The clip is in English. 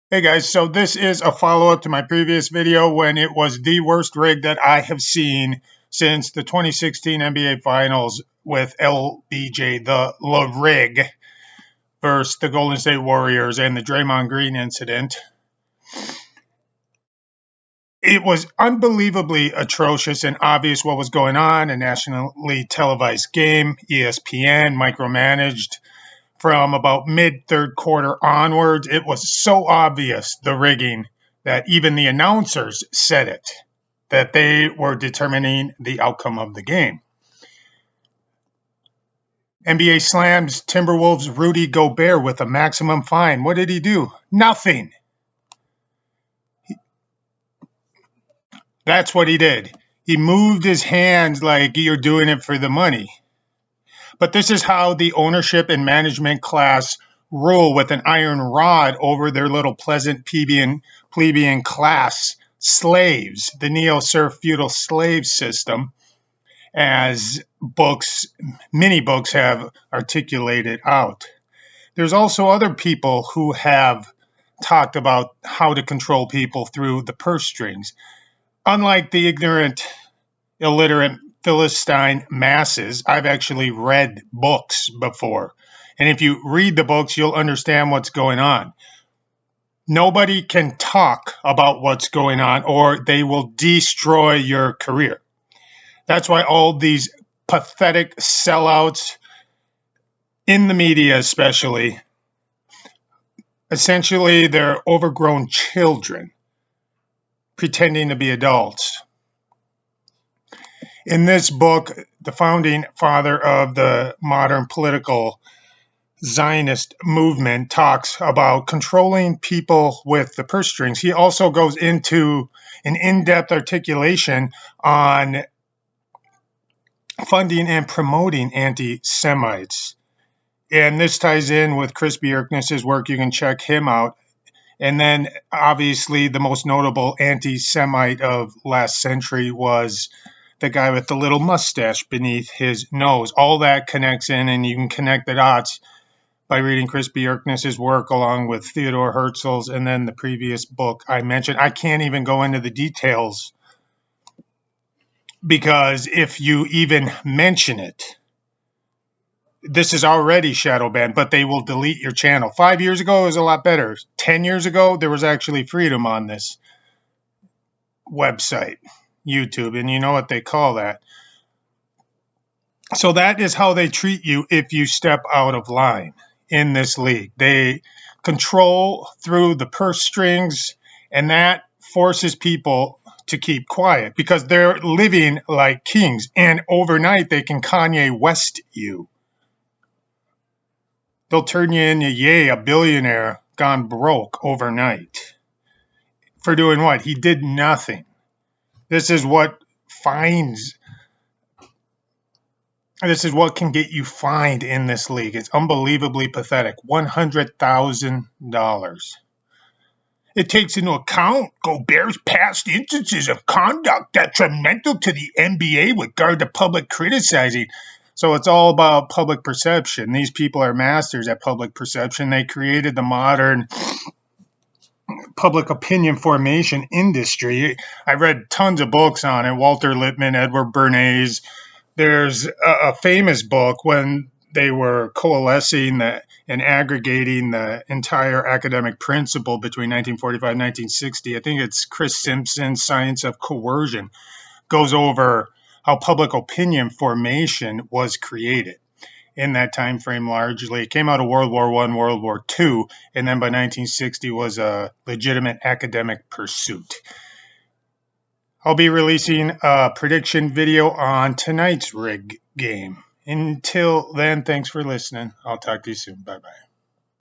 Hey guys, so this is a follow-up to my previous video when it was the worst rig that I have seen since the 2016 NBA Finals with LBJ, the La Rig, versus the Golden State Warriors and the Draymond Green incident. It was unbelievably atrocious and obvious what was going on, a nationally televised game, ESPN, micromanaged. From about mid third quarter onwards, it was so obvious, the rigging, that even the announcers said it, that they were determining the outcome of the game. NBA slams Timberwolves Rudy Gobert with a maximum fine. What did he do? Nothing. That's what he did. He moved his hands like you're doing it for the money. But this is how the ownership and management class rule with an iron rod over their little pleasant plebeian class slaves, the neo-serf feudal slave system, as many books have articulated out. There's also other people who have talked about how to control people through the purse strings. Unlike the ignorant, illiterate Philistine masses, I've actually read books before. And if you read the books, you'll understand what's going on. Nobody can talk about what's going on or they will destroy your career. That's why all these pathetic sellouts in the media, especially, essentially they're overgrown children pretending to be adults. In this book, the founding father of the modern political Zionist movement talks about controlling people with the purse strings. He also goes into an in-depth articulation on funding and promoting anti-Semites. And this ties in with Chris Bjerknes' work. You can check him out. And then, obviously, the most notable anti-Semite of last century was the guy with the little mustache beneath his nose. All that connects in, and you can connect the dots by reading Chris Bjerknes' work along with Theodore Herzl's and then the previous book I mentioned. I can't even go into the details because if you even mention it, this is already shadow banned, but they will delete your channel. 5 years ago, it was a lot better. 10 years ago, there was actually freedom on this website, YouTube, and you know what they call that. So that is how they treat you if you step out of line in this league. They control through the purse strings, and that forces people to keep quiet because they're living like kings, and overnight they can Kanye West you. They'll turn you into, a billionaire gone broke overnight. For doing what? He did nothing. This is what can get you fined in this league. It's unbelievably pathetic. $100,000. It takes into account Gobert's past instances of conduct detrimental to the NBA with regard to public criticizing. So it's all about public perception. These people are masters at public perception. They created the modern public opinion formation industry. I read tons of books on it. Walter Lippmann, Edward Bernays. There's a famous book when they were coalescing and aggregating the entire academic principle between 1945 and 1960. I think it's Chris Simpson's Science of Coercion, goes over how public opinion formation was created in that time frame largely. It came out of World War I, World War II, and then by 1960 was a legitimate academic pursuit. I'll be releasing a prediction video on tonight's rig game. Until then, thanks for listening. I'll talk to you soon. Bye-bye.